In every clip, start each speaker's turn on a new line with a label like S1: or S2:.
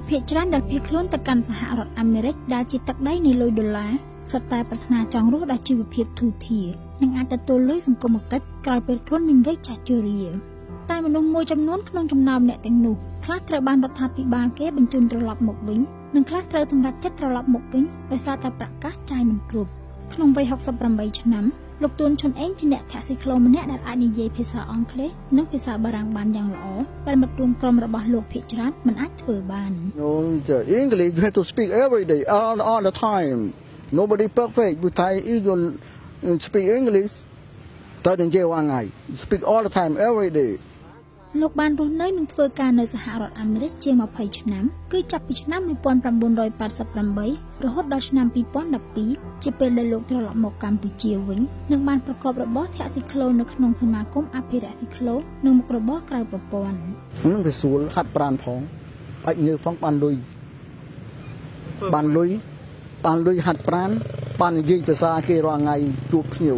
S1: ភាគច្រើនដែលភៀសខ្លួនទៅកាន់សហរដ្ឋអាមេរិកដែលជាទឹកដីនៃលុយដុល្លារសុទ្ធតែប្រាថ្នាចង់រស់ដោយជីវភាពធូរធារនិងអាចទទួលលុយសង្គមគិច្ចក្រោយពេលខ្លួនមានវ័យចាស់ជរាតែមនុស្សមួយចំនួនក្នុងចំណោមអ្នកទាំងនោះខ្លះត្រូវបានរដ្ឋាភិបាលគេបញ្ជូនត្រឡប់មកវិញនិងខ្លះត្រូវសម្រេចចិត្តត្រឡប់មកវិញដោយសារតែប្រកាសចាយមិនគ្រប់ក្នុងវ័យ68ឆ្នាំលោកទួនឈុនអេងជាអ្នកធាក់ស៊ីក្លូម្នាក់ដែលអាចនិយាយភាសាអង់គ្លេសនិងភាសាបារាំងបានយ៉ាងល្អដែលមិត្តរួមក្រុមរបស់លោកភាគច្រើនមិនអាចធ្វើបាន
S2: No, the English you have to speak every day, all the time. Nobody perfect. But Thai you speak English. Tại đừng chơi hoàng ngày. Speak all the time, every day.
S1: លោកបានរស់នៅនិងធ្វើការនៅសហរដ្ឋអាមេរិកជាង20ឆ្នាំគឺចាប់ពីឆ្នាំ1988រហូតដល់ឆ្នាំ2012ជាពេលដែលលោកត្រឡប់មកកម្ពុជាវិញនិងបានប្រកបរបរធាក់ស៊ីក្លូនៅក្នុងសមាគមអភិរក្សស៊ីក្លូនិងមុខរបរក្រៅប្រព័ន្ធ
S2: នឹងវាស្រួលហាត់ប្រាណផងបាច់ញើសផងបានលុយហាត់ប្រាណបាននិយាយភាសាគេរាល់ថ្ងៃជួបភ្ញៀវ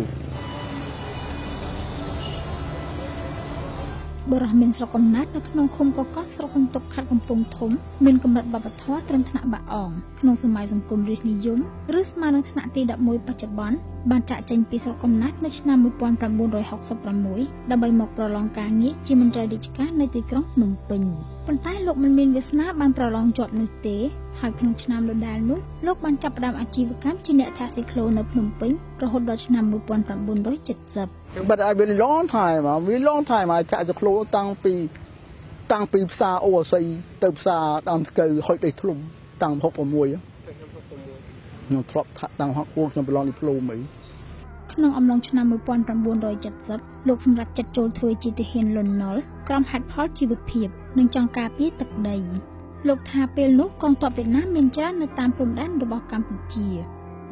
S2: បរិះមានស្រុកកំណើតនៅក្នុងឃុំកកស្រុកសន្ទុកខេត្តកំពង់ធំមានកម្រិតវប្បធម៌ត្រឹមថ្នាក់បាក់អងក្នុងសម័យសង្គមរាស្ត្រនិយមឬស្មើនឹងថ្នាក់ទី11បច្ចុប្បន្នបានចាក់ចេញពីស្រុកកំណើតនៅឆ្នាំ1966ដើម្បីមកប្រឡងការងារជាមន្ត្រីរាជការនៅទីក្រុងភ្នំពេញប៉ុន្តែលោកមិនមានវាសនាបានប្រឡងជាប់នោះទេហើយក្នុងឆ្នាំដដែលនោះលោកបានចាប់ផ្ដើមអាជីវកម្មជាអ្នកធាក់ស៊ីក្លូនៅភ្នំពេញរហូតដល់ឆ្នាំ1970 But I been long time, I catch the clothes តាំងពីផ្សារអូស័យទៅផ្សារដើមថ្កូវហុចដីធ្លុំតាំង66ខ្ញុំធ្លាប់តាំងហកខ្ញុំប្រឡងឌីប្លូមអី
S1: ក្នុងអំឡុងឆ្នាំ1970លោកសម្រេចចិត្តចូលធ្វើជាទាហានលន់នល់ក្រុមហេតុផលជីវភាពនិងចង់ការពារទឹកដីលោកថាពេលនោះកងទ័ពវៀតណាមមានច្រើននៅតាមព្រំដែនរបស់កម្ពុជា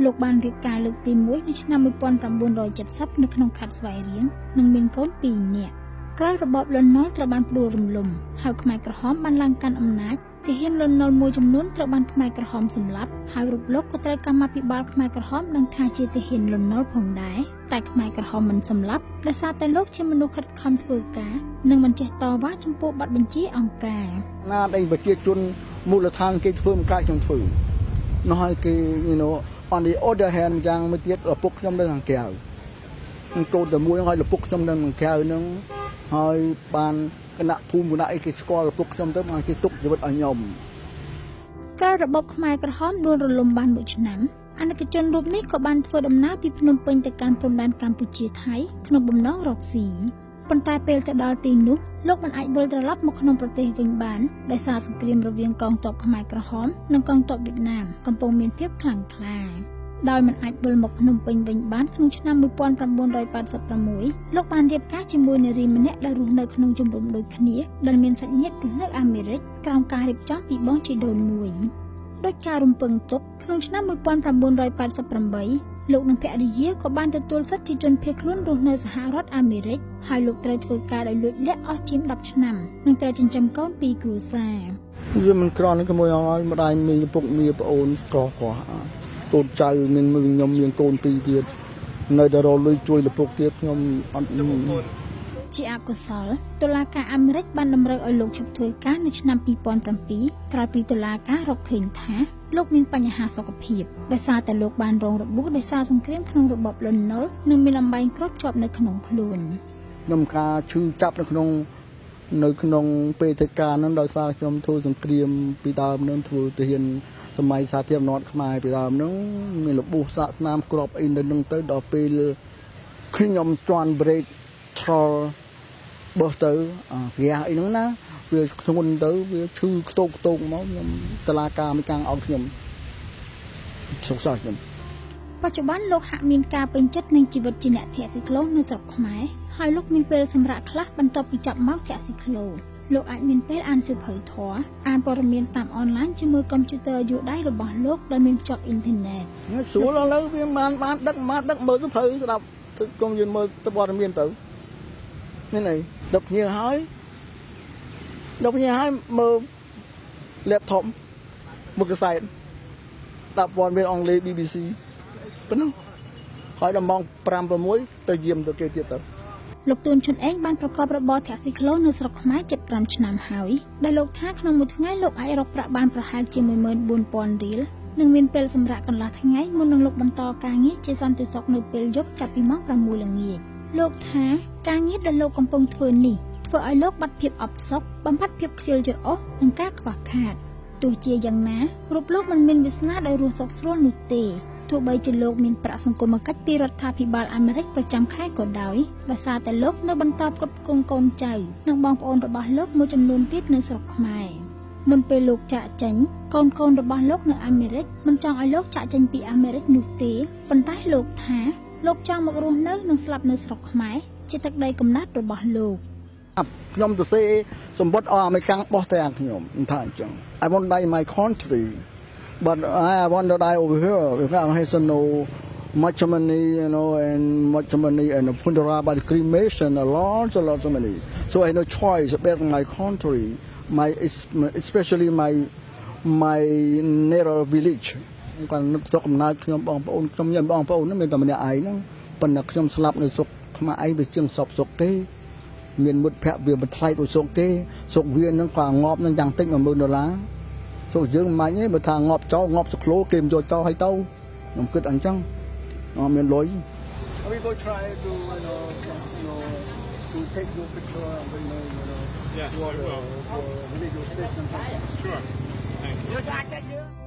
S1: លោកបានរៀបការលើកទី1នៅឆ្នាំ1970នៅក្នុងខេត្តស្វាយរៀងនិងមានកូន2នាក់ក្រោយរបបលន់នល់ត្រូវបានផ្ដួលរំលំហើយខ្មែរក្រហមបានឡើងកាន់អំណាចទាហានលន់នល់មួយចំនួនត្រូវបានខ្មែរក្រហមសម្លាប់ហើយរូបលោកក៏ត្រូវកម្មាភិបាលខ្មែរក្រហមដឹងថាជាទាហានលន់នល់ផងដែរតែខ្មែរក្រហមមិនសម្លាប់ដោយសារតែលោកជាមនុស្សខិតខំធ្វើការនិងមិនចេះតវ៉ាចំពោះបទបញ្ជាអង្គការ
S2: ណាដែលប្រជាជនមូលដ្ឋានគេធ្វើមិនកាច់ខ្ញុំធ្វើនោះហើយគេ on the other hand យ៉ាងមួយទៀតឪពុកខ្ញុំនៅខាងក្រៅកូនតែមួយហើយឪពុកខ្ញុំនៅខាងក្រៅហ្នឹងហើយបានគណៈភូមិគណៈអីគេស្គាល់ឪពុកខ្ញុំទៅបានគេទុកជីវិតឲ្យខ្ញុំ
S1: ក្រោយរបបខ្មែរក្រហមដួលរលំបាន1ឆ្នាំអនុជនរូបនេះក៏បានធ្វើដំណើរពីភ្នំពេញទៅកាន់ព្រំដែនកម្ពុជាថៃក្នុងបំណងរកស៊ីប៉ុន្តែពេលទៅដល់ទីនោះលោកមិនអាចវិលត្រឡប់មកក្នុងប្រទេសវិញបានដោយសារសង្គ្រាមរវាងកងទ័ពខ្មែរក្រហមនិងកងទ័ពវៀតណាមកំពុងមានភាពខ្លាំងក្លាដោយមិនអាចវិលមកភ្នំពេញវិញបានក្នុងឆ្នាំ1986លោកបានរៀបការជាមួយនារីម្នាក់ដែលរស់នៅក្នុងជំរំដូចគ្នាដែលមានសាច់ញាតិរស់នៅអាមេរិកក្រោមការរៀបចំពីបងជីដូនមួយដោយការរំពឹងទុកក្នុងឆ្នាំ1988លោកនិងភរិយាក៏បានទទួលសិទ្ធិជាជនភៀសខ្លួនរស់នៅសហរដ្ឋអាមេរិកហើយលោកត្រូវធ្វើការដោយលួចលាក់អស់ជាង10ឆ្នាំនិងត្រូវចិញ្ចឹមកូន2គ្រួសារ
S2: វាមិនក្រនឹងក្មួយឲ្យម្ដាយមីឪពុកមីប្អូនស្គាល់គាត់កូនចៅមានខ្ញុំមានកូន2ទៀតនៅតែរលុយជួយឪពុកទៀតខ្ញុំអត់
S1: ជាអកុសលតុលាការអាមេរិកបានតម្រូវឲ្យលោកឈប់ធ្វើការនៅឆ្នាំ2007ក្រោយពីតុលាការរកឃើញថាលោកមានបញ្ហាសុខភាពដោយសារតែលោកបានរងរបួសដោយសារសង្គ្រាមក្នុងរបបលន់នល់និងមានអំបែងគ្រាប់ជាប់នៅក្នុងខ្លួន
S2: ខ្ញុំការឈឺចាប់នៅក្នុងពេលធ្វើការហ្នឹងដោយសារខ្ញុំធ្វើសង្គ្រាមពីដើមហ្នឹងធ្វើទាហានសម័យសាធារណរដ្ឋខ្មែរពីដើមហ្នឹងមានរបួសសាកស្នាមគ្រាប់អីនៅហ្នឹងទៅដល់ពេលខ្ញុំជន់ប្រេកថលបោះទៅរះអីហ្នឹងណាវាធ្ងន់ទៅវាឈឺខ្ទោកមកខ្ញុំតឡាការមិនកាំងអោបខ្ញុំសោកសៅខ្ញុំ
S1: បច្ចុប្បន្នលោកហាក់មានការពេញចិត្តនឹងជីវិតជាអ្នកធាក់ស៊ីក្លូនៅស្រុកខ្មែរហើយលោកមានពេលសម្រាកខ្លះបន្ទាប់ពីចាប់មកធាក់ស៊ីក្លូលោកអាចមានពេលអានសៀវភៅធម៌អានព័ត៌មានតាមអនឡាញជាមួយកុំព្យូទ័រយួរដៃរបស់លោកដែលមានភ្ជាប់អ៊ីនធឺណិត
S2: ស្រួលឥឡូវវាបានដឹកមើលសៀវភៅស្ដាប់កុំយឺនមើលទៅព័ត៌មានទៅមានអីដឹកភ្ញៀវហើយមើល laptop មើលកាសែតដាក់ព័ត៌មានអង់គ្លេស BBC ប៉ុណ្ណឹងហើយដល់ម៉ោង5 6ទៅយាមទៅគេទៀតទៅ
S1: លោកទួនឈុនអេងបានប្រកបរបរធាក់ស៊ីក្លូនៅស្រុកខ្មែរជិត5ឆ្នាំហើយដែលលោកថាក្នុងមួយថ្ងៃលោកអាចរកប្រាក់បានប្រហែលជា 14,000 រៀលនិងមានពេលសម្រាកកន្លះថ្ងៃមុននឹងលោកបន្តការងារជាសន្តិសុខនៅពេលយប់ចាប់ពីម៉ោង 6 ល្ងាចលោកថាការងារដែលលោកកំពុងធ្វើនេះធ្វើឲ្យលោកបាត់ភាពអបសុខបំផាត់ភាពខ្ជិលច្រអូសនិងការខ្វះខាតទោះជាយ៉ាងណារូបលោកមិនមានវាសនាដោយរស់សុខស្រួលនោះទេទោះបីជាលោកមានប្រាក់សង្គមគិច្ចពីរដ្ឋាភិបាលអាមេរិកប្រចាំខែក៏ដោយដោយសារតែលោកនៅបន្តផ្គត់ផ្គង់កូនចៅនិងបងប្អូនរបស់លោកមួយចំនួនទៀតនៅស្រុកខ្មែរមុនពេលលោកចាក់ចេញកូនរបស់លោកនៅអាមេរិកមិនចង់ឲ្យលោកចាក់ចេញពីអាមេរិកនោះទេប៉ុន្តែលោកថាលោកចង់មករស់នៅនិងស្លាប់នៅស្រុកខ្មែរជាទឹកដីកំណើតរបស់លោក
S3: ខ្ញុំទៅសេសម្បត្តិអមេរិកបោះតែខ្ញុំថាអញ្ចឹង I want to die in my country but I want to die over here because I have no much money and much money and funeral by cremation lots of money so I have no choice back in my country my especially my native village គាត់នឹកស្រុកកំណើតខ្ញុំបងប្អូនខ្ញុំញ៉ាំបងប្អូនហ្នឹងមានតែម្នាក់ឯងហ្នឹងប៉ុន្តែខ្ញុំស្លាប់នៅស្រុកខ្មែរឯងវាជាងសពស្រុកទេមានមុតភ័ក្រវាមិនថ្លៃដូចស្រុកទេស្រុកវាហ្នឹងក៏ងាប់នឹងយ៉ាងតិច$10000ស្រុកយើងមិនទេបើថាងាប់ចោលងាប់សក្លោគេមិនយកចោលឲ្យទៅខ្ញុំគិតអញ្ចឹងមានលុយ We go try to to take your picture
S4: Yes, I will.
S3: for video station.
S4: Sure. Thank you.